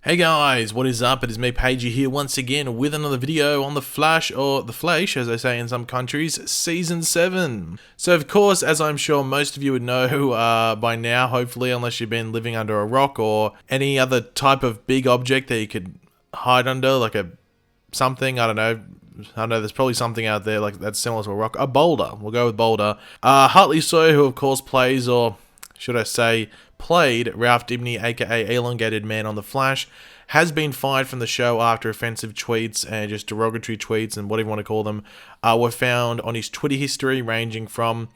Hey guys, what is up? It is me, Pagey, here once again with another video on The Flash, or The Flash, as they say in some countries, Season 7. So of course, as I'm sure most of you would know by now, hopefully, unless you've been living under a rock or any other type of big object that you could hide under, like something, I don't know, there's probably something out there like that's similar to a rock. A boulder, we'll go with boulder. Hartley Sawyer, who of course plays, or should I say, played Ralph Dibny, aka Elongated Man on The Flash, has been fired from the show after offensive tweets and just derogatory tweets and whatever you want to call them were found on his Twitter history, ranging from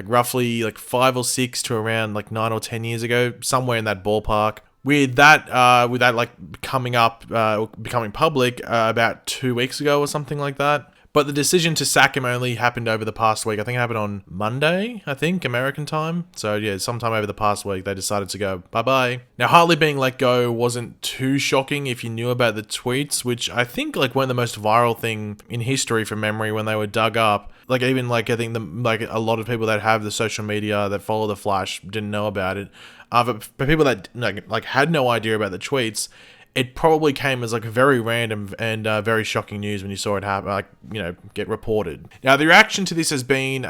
roughly 5 or 6 to around 9 or 10 years ago, somewhere in that ballpark. With that becoming public about 2 weeks ago or something like that. But the decision to sack him only happened over the past week. I think it happened on Monday, American time. So yeah, sometime over the past week, they decided to go bye-bye. Now, Hartley being let go wasn't too shocking if you knew about the tweets, which I think were the most viral thing in history from memory when they were dug up. I think a lot of people that have the social media that follow the Flash didn't know about it. But for people that had no idea about the tweets, it probably came as very random and very shocking news when you saw it happen, get reported. Now, the reaction to this has been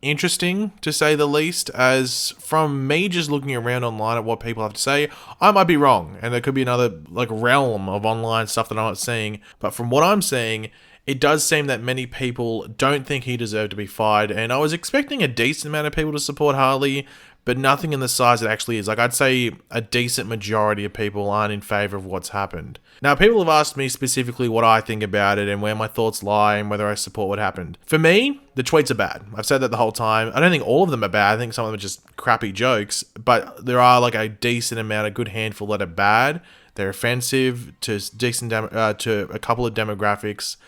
interesting, to say the least, as from me just looking around online at what people have to say, I might be wrong, and there could be another realm of online stuff that I'm not seeing, but from what I'm seeing, it does seem that many people don't think he deserved to be fired, and I was expecting a decent amount of people to support Harley, but nothing in the size it actually is. I'd say a decent majority of people aren't in favor of what's happened. Now, people have asked me specifically what I think about it and where my thoughts lie and whether I support what happened. For me, the tweets are bad. I've said that the whole time. I don't think all of them are bad. I think some of them are just crappy jokes, but there are a decent amount, a good handful that are bad. They're offensive to to a couple of demographics.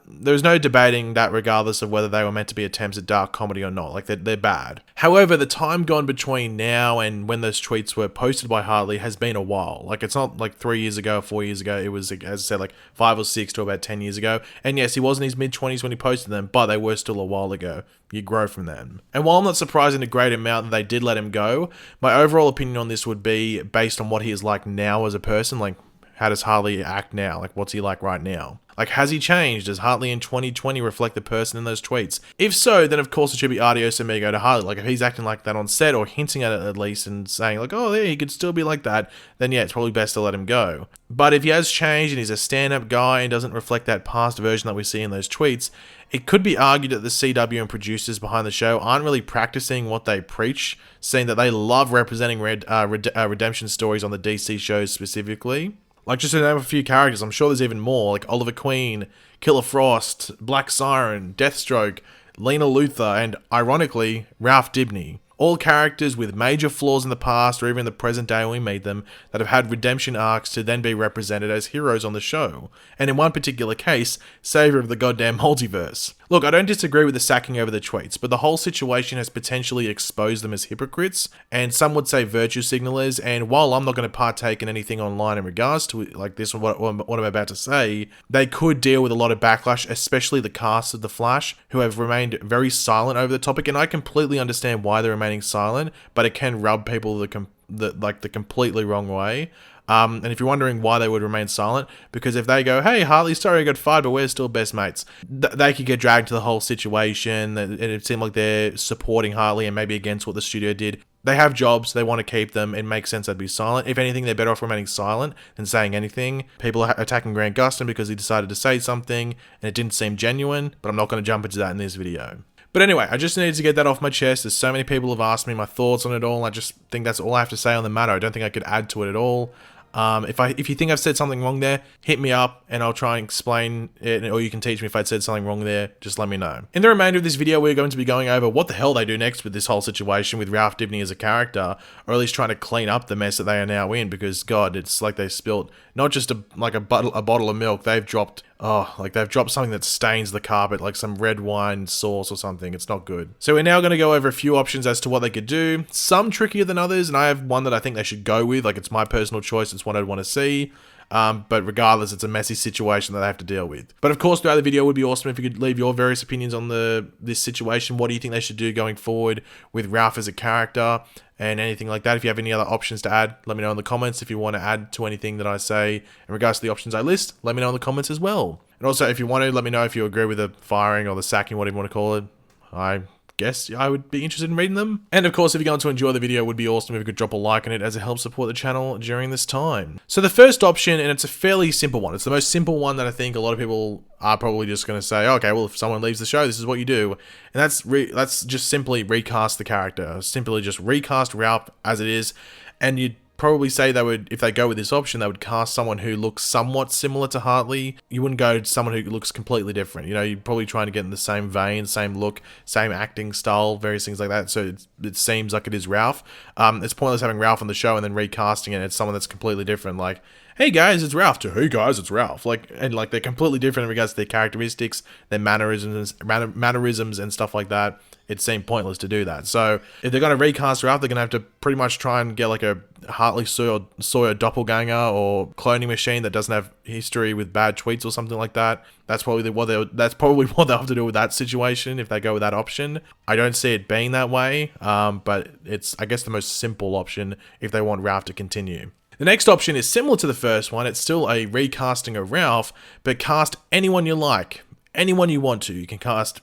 There's no debating that, regardless of whether they were meant to be attempts at dark comedy or not. They're bad. However, the time gone between now and when those tweets were posted by Hartley has been a while. It's not 3 years ago, 4 years ago. It was, as I said, 5 or 6 to about 10 years ago. And yes, he was in his mid-20s when he posted them, but they were still a while ago. You grow from them. And while I'm not surprised in a great amount that they did let him go, my overall opinion on this would be based on what he is like now as a person. How does Hartley act now? What's he like right now? Has he changed? Does Hartley in 2020 reflect the person in those tweets? If so, then of course it should be adios amigo to Hartley. If he's acting like that on set, or hinting at it at least, and saying oh yeah, he could still be like that, then yeah, it's probably best to let him go. But if he has changed and he's a stand-up guy and doesn't reflect that past version that we see in those tweets, it could be argued that the CW and producers behind the show aren't really practicing what they preach, seeing that they love representing redemption stories on the DC shows specifically. Just to name a few characters, I'm sure there's even more, Oliver Queen, Killer Frost, Black Siren, Deathstroke, Lena Luthor, and, ironically, Ralph Dibny. All characters with major flaws in the past, or even in the present day when we meet them, that have had redemption arcs to then be represented as heroes on the show. And in one particular case, savior of the goddamn multiverse. Look, I don't disagree with the sacking over the tweets, but the whole situation has potentially exposed them as hypocrites, and some would say virtue signalers, and while I'm not going to partake in anything online in regards to this, what I'm about to say, they could deal with a lot of backlash, especially the cast of The Flash, who have remained very silent over the topic, and I completely understand why they're remaining silent, but it can rub people the completely wrong way. And if you're wondering why they would remain silent, because if they go, hey, Hartley's sorry I got fired, but we're still best mates, they could get dragged to the whole situation, and it seemed like they're supporting Hartley and maybe against what the studio did. They have jobs, they want to keep them, it makes sense they'd be silent. If anything, they're better off remaining silent than saying anything. People are attacking Grant Gustin because he decided to say something, and it didn't seem genuine, but I'm not going to jump into that in this video. But anyway, I just needed to get that off my chest, as so many people have asked me my thoughts on it all. I just think that's all I have to say on the matter. I don't think I could add to it at all. If you think I've said something wrong there, hit me up and I'll try and explain it, or you can teach me if I'd said something wrong there, just let me know. In the remainder of this video, we're going to be going over what the hell they do next with this whole situation with Ralph Dibny as a character, or at least trying to clean up the mess that they are now in, because God, it's like they spilt not just a bottle of milk, they've dropped something that stains the carpet, like some red wine sauce or something. It's not good. So we're now going to go over a few options as to what they could do. Some trickier than others, and I have one that I think they should go with. It's my personal choice. It's what I'd want to see. But regardless, it's a messy situation that they have to deal with. But of course, throughout the video, it would be awesome if you could leave your various opinions on this situation. What do you think they should do going forward with Ralph as a character and anything like that? If you have any other options to add, let me know in the comments. If you want to add to anything that I say in regards to the options I list, let me know in the comments as well. And also, if you want to, let me know if you agree with the firing or the sacking, whatever you want to call it. I guess I would be interested in reading them. And of course, if you're going to enjoy the video, it would be awesome if you could drop a like on it, as it helps support the channel during this time. So the first option, and it's a fairly simple one. It's the most simple one that I think a lot of people are probably just going to say, okay, well, if someone leaves the show, this is what you do. And that's just simply recast the character. Simply just recast Ralph as it is. And you'd probably say they would, if they go with this option, they would cast someone who looks somewhat similar to Hartley. You wouldn't go to someone who looks completely different. You know, you're probably trying to get in the same vein, same look, same acting style, various things like that. So it seems like it is Ralph. It's pointless having Ralph on the show and then recasting it. It's someone that's completely different. Like, hey guys, it's Ralph. To hey guys, it's Ralph. Like, and like they're completely different in regards to their characteristics, their mannerisms and stuff like that. It seemed pointless to do that. So if they're going to recast Ralph, they're going to have to pretty much try and get like a Hartley Sawyer doppelganger or cloning machine that doesn't have history with bad tweets or something like that. That's probably what they'll have to do with that situation if they go with that option. I don't see it being that way, but it's, I guess, the most simple option if they want Ralph to continue. The next option is similar to the first one. It's still a recasting of Ralph, but cast anyone you like, anyone you want to. You can cast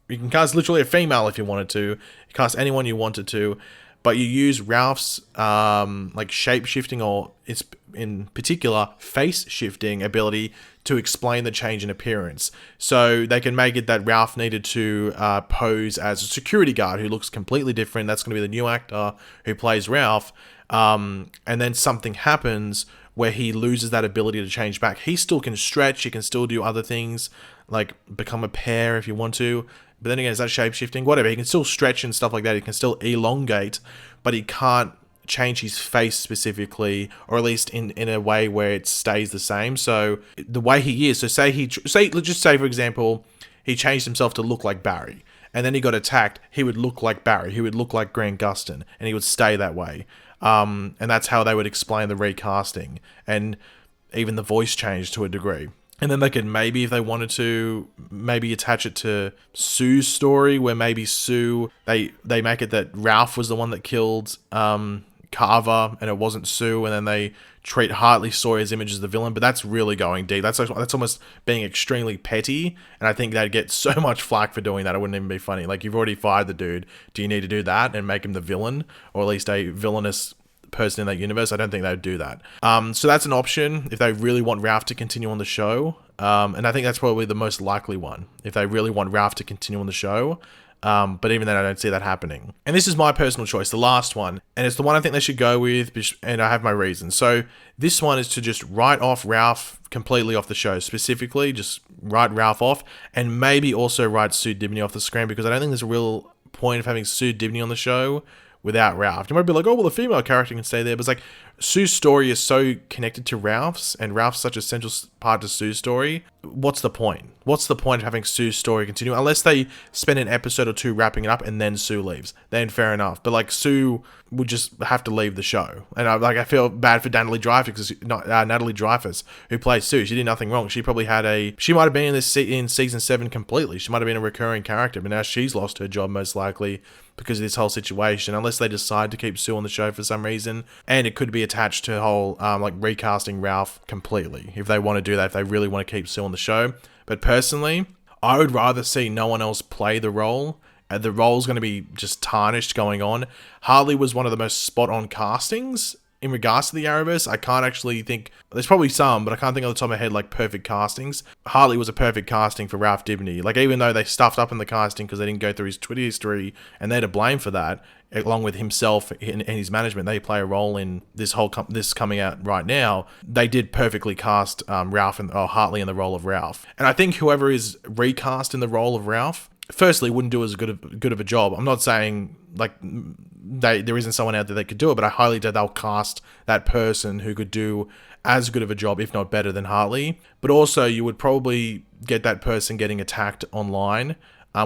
literally a female if you wanted to. You cast anyone you wanted to, but you use Ralph's like shape-shifting, or it's in particular face-shifting ability to explain the change in appearance. So they can make it that Ralph needed to pose as a security guard who looks completely different. That's going to be the new actor who plays Ralph. And then something happens where he loses that ability to change back. He still can stretch. He can still do other things, like become a pear if you want to. But then again, is that shape-shifting? Whatever. He can still stretch and stuff like that. He can still elongate, but he can't change his face specifically, or at least in a way where it stays the same. So the way he is, so let's just say, for example, he changed himself to look like Barry, and then he got attacked, he would look like Barry. He would look like Grant Gustin, and he would stay that way. And that's how they would explain the recasting, and even the voice change to a degree. And then they could maybe, if they wanted to, maybe attach it to Sue's story, where maybe Sue, they make it that Ralph was the one that killed Carver, and it wasn't Sue, and then they treat Hartley Sawyer's image as the villain. But that's really going deep. That's almost being extremely petty, and I think they'd get so much flack for doing that. It wouldn't even be funny. Like, you've already fired the dude. Do you need to do that and make him the villain, or at least a villainous person in that universe? I don't think they'd do that. So that's an option if they really want Ralph to continue on the show. And I think that's probably the most likely one, if they really want Ralph to continue on the show. But even then, I don't see that happening. And this is my personal choice, the last one. And it's the one I think they should go with, and I have my reasons. So this one is to just write off Ralph completely off the show. Specifically, just write Ralph off, and maybe also write Sue Dibny off the screen, because I don't think there's a real point of having Sue Dibny on the show without Ralph. You might be like, oh, well, the female character can stay there. But it's like, Sue's story is so connected to Ralph's, and Ralph's such a central part to Sue's story. What's the point? What's the point of having Sue's story continue? Unless they spend an episode or two wrapping it up and then Sue leaves. Then fair enough. But like, Sue would just have to leave the show. And I feel bad for Natalie Dreyfus, who plays Sue. She did nothing wrong. She probably she might have been in season 7 completely. She might have been a recurring character, but now she's lost her job most likely because of this whole situation, unless they decide to keep Sue on the show for some reason. And it could be attached to whole like recasting Ralph completely, if they want to do that, if they really want to keep Sue on the show. But personally, I would rather see no one else play the role. The role's going to be just tarnished going on. Hartley was one of the most spot-on castings in regards to the Arrowverse. I can't actually think, there's probably some, but I can't think on the top of my head like perfect castings. Hartley was a perfect casting for Ralph Dibny. Like, even though they stuffed up in the casting because they didn't go through his Twitter history, and they're to blame for that, along with himself and his management, they play a role in this whole this coming out right now. They did perfectly cast Hartley in the role of Ralph. And I think whoever is recast in the role of Ralph, firstly, wouldn't do as good of a job. I'm not saying like there isn't someone out there that could do it, but I highly doubt they'll cast that person who could do as good of a job, if not better, than Hartley. But also, you would probably get that person getting attacked online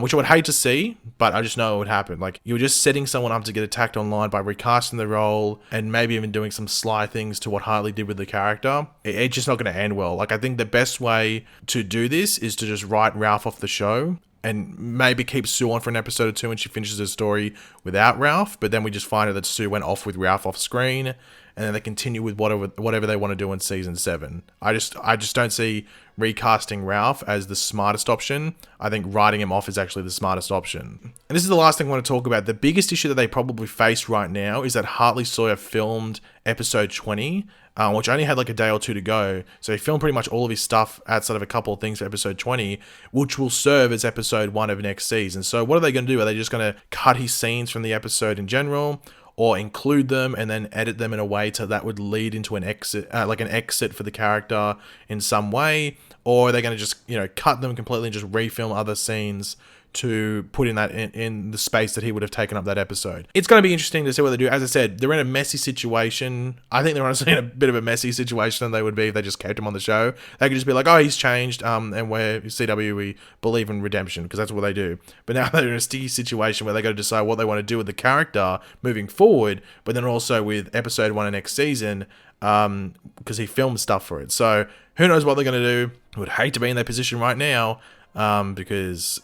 which I would hate to see, but I just know it would happen. Like, you're just setting someone up to get attacked online by recasting the role and maybe even doing some sly things to what Hartley did with the character. It's just not going to end well. Like, I think the best way to do this is to just write Ralph off the show and maybe keep Sue on for an episode or two when she finishes her story without Ralph, but then we just find out that Sue went off with Ralph off screen, and then they continue with whatever they want to do in season 7. I just don't see recasting Ralph as the smartest option. I think writing him off is actually the smartest option. And this is the last thing I want to talk about. The biggest issue that they probably face right now is that Hartley Sawyer filmed episode 20, which only had like a day or two to go. So he filmed pretty much all of his stuff outside of a couple of things for episode 20, which will serve as episode 1 of next season. So what are they going to do? Are they just going to cut his scenes from the episode in general, or include them and then edit them in a way that would lead into an exit, like an exit for the character in some way? Or are they going to just, cut them completely and just refilm other scenes to put in that in the space that he would have taken up that episode? It's going to be interesting to see what they do. As I said, they're in a messy situation. I think they're honestly in a bit of a messy situation than they would be if they just kept him on the show. They could just be like, oh, he's changed, and we're CW, we believe in redemption, because that's what they do. But now they're in a sticky situation where they got to decide what they want to do with the character moving forward, but then also with episode 1 of next season, because he filmed stuff for it. So who knows what they're going to do. I would hate to be in that position right now, because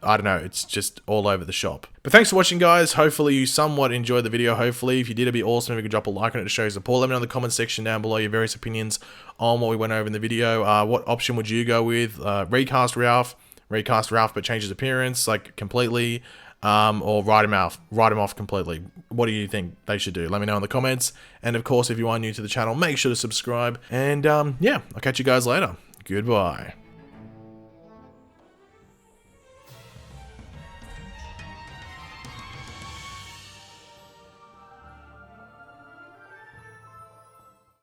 I don't know, it's just all over the shop. But thanks for watching, guys. Hopefully you somewhat enjoyed the video. Hopefully, if you did, it'd be awesome if you could drop a like on it to show your support. Let me know in the comment section down below your various opinions on what we went over in the video. What option would you go with? Recast Ralph but change his appearance like completely, or write him off completely. What do you think they should do? Let me know in the comments. And of course, if you are new to the channel, make sure to subscribe. And yeah, I'll catch you guys later. Goodbye.